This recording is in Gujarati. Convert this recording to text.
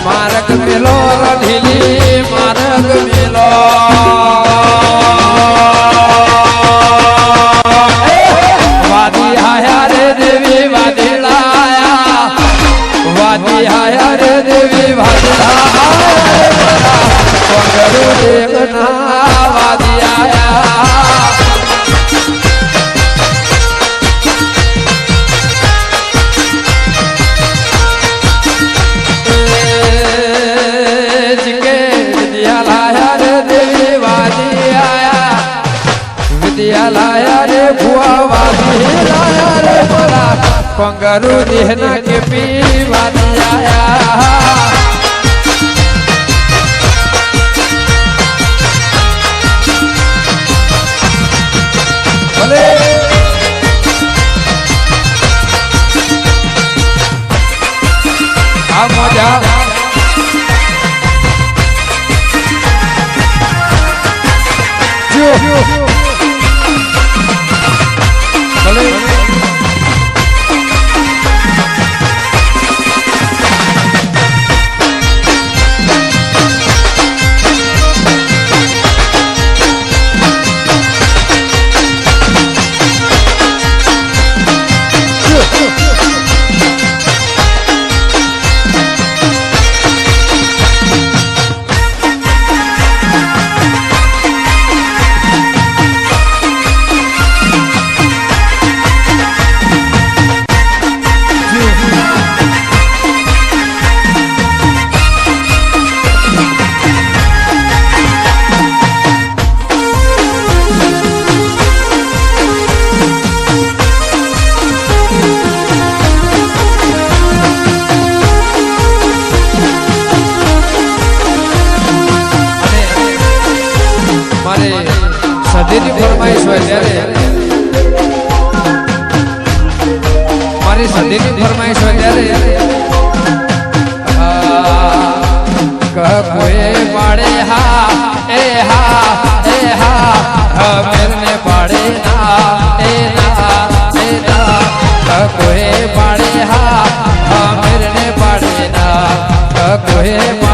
માર્ગ મેલો ઢીલી માર્ગ મેલો વાદી આયા રે દેવી વાદળાયા વાદી આયા રે દેવી વાદળાયા પગરું દેવના વાદી આયા લાયા રે ભુવા વાદી લાયા રે મારા પંગરું દેહના કે પી વાદી આયા ભલે આ મજા જો સદીની ફરમાઈશ હોય ત્યારે મારી સદીની ફરમાઈશ હોય ત્યારે કોઈ પાડે હા એ હા મેરને પાડે ના એ ના કોઈ પાડે હા મેરને પાડે ના કોઈ